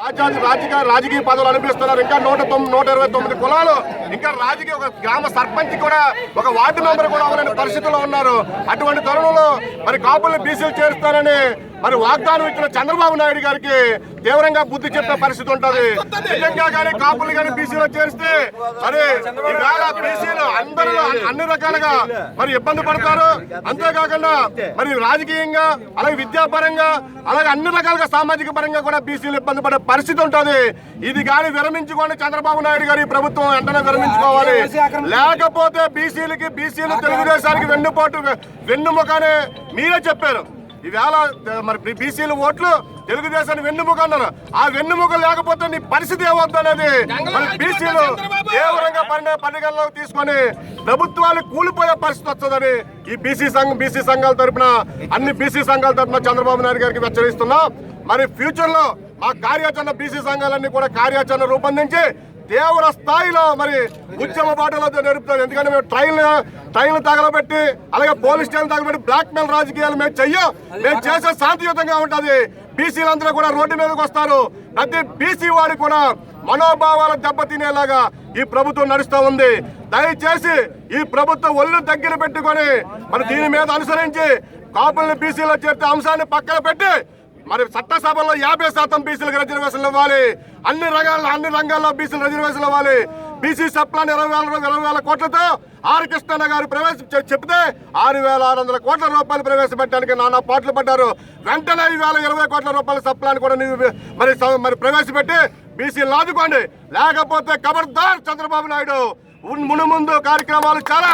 రాజకీయ పదవులు అనిపిస్తున్నారు. ఇంకా 129 కులాలు, ఇంకా రాజకీయ ఒక గ్రామ సర్పంచ్ కూడా, ఒక వార్డు మెంబర్ కూడా అవ్వలేని పరిస్థితుల్లో ఉన్నారు. అటువంటి తరుణంలో మరి కాపుల్ని బీసీలు చేరుస్తారని మరి వాగ్దానం ఇచ్చిన చంద్రబాబు నాయుడు గారికి తీవ్రంగా బుద్ధి చెప్పే పరిస్థితి ఉంటుంది. నిజంగా కానీ కాపులు కానీ బీసీలో చేరిస్తే మరి ఈవేళ బీసీలు అందరూ అన్ని రకాలుగా మరి ఇబ్బంది పడతారు. అంతేకాకుండా మరి రాజకీయంగా, అలాగే విద్యాపరంగా, అలాగే అన్ని రకాలుగా సామాజిక పరంగా కూడా బీసీలు ఇబ్బంది పడే పరిస్థితి ఉంటుంది. ఇది కానీ విరమించుకోండి చంద్రబాబు నాయుడు గారి ప్రభుత్వం వెంటనే విరమించుకోవాలి. లేకపోతే బీసీలు తెలుగుదేశానికి వెన్నుముకనే మీరే చెప్పారు. ఈవేళ మరి బీసీలు ఓట్లు తెలుగుదేశాన్ని వెన్నుముక అన్నారు. ఆ వెన్నుముక లేకపోతే నీ పరిస్థితి ఏమవుతుందనేది మరి బీసీలు తీవ్రంగా పరిగణలోకి తీసుకొని ప్రభుత్వాలు కూలిపోయే పరిస్థితి వస్తుందని ఈ బీసీ సంఘాల తరఫున, అన్ని బీసీ సంఘాల తరఫున చంద్రబాబు నాయుడు గారికి హెచ్చరిస్తున్నాం. మరి ఫ్యూచర్ లో మా కార్యాచరణ బీసీ సంఘాలన్నీ కూడా కార్యాచరణ రూపొందించి తీవ్ర స్థాయిలో మరి ఉద్యమ బాటలో నడుపుతారు. ఎందుకంటే మేము ట్రైన్లు తగలబెట్టి, అలాగే పోలీస్ స్టేషన్ తగలబెట్టి బ్లాక్ మెయిల్ రాజకీయాలు మేము చేసే శాంతియుతంగా ఉంటుంది. బీసీలందరూ కూడా రోడ్డు మీదకి వస్తారు. ప్రతి బీసీ వాడి కూడా మనోభావాలు దెబ్బతినేలాగా ఈ ప్రభుత్వం నడుస్తూ ఉంది. దయచేసి ఈ ప్రభుత్వం ఒళ్ళు దగ్గర పెట్టుకొని మరి దీని మీద అనుసరించి కాపుల్ని బీసీలో చేర్చే అంశాన్ని పక్కన పెట్టి మరి చట్టసభలో 50% బీసీలకు రిజర్వేషన్లు ఇవ్వాలి. అన్ని రంగాల్లో బీసీలు రిజర్వేషన్లు ఇవ్వాలి. బీసీ సప్లాన్ 20,000 కోట్లతో ఆర్ కృష్ణన్న గారు చెప్తే 6,600 కోట్ల రూపాయలు ప్రవేశపెట్టడానికి నానా పాటలు పడ్డారు. వెంటనే ఈవేళ 20 కోట్ల రూపాయల సప్లాన్ కూడా మరి ప్రవేశపెట్టి బీసీలు ఆదుకోండి. లేకపోతే ఖబర్దార్ చంద్రబాబు నాయుడు ముందు కార్యక్రమాలు చాలా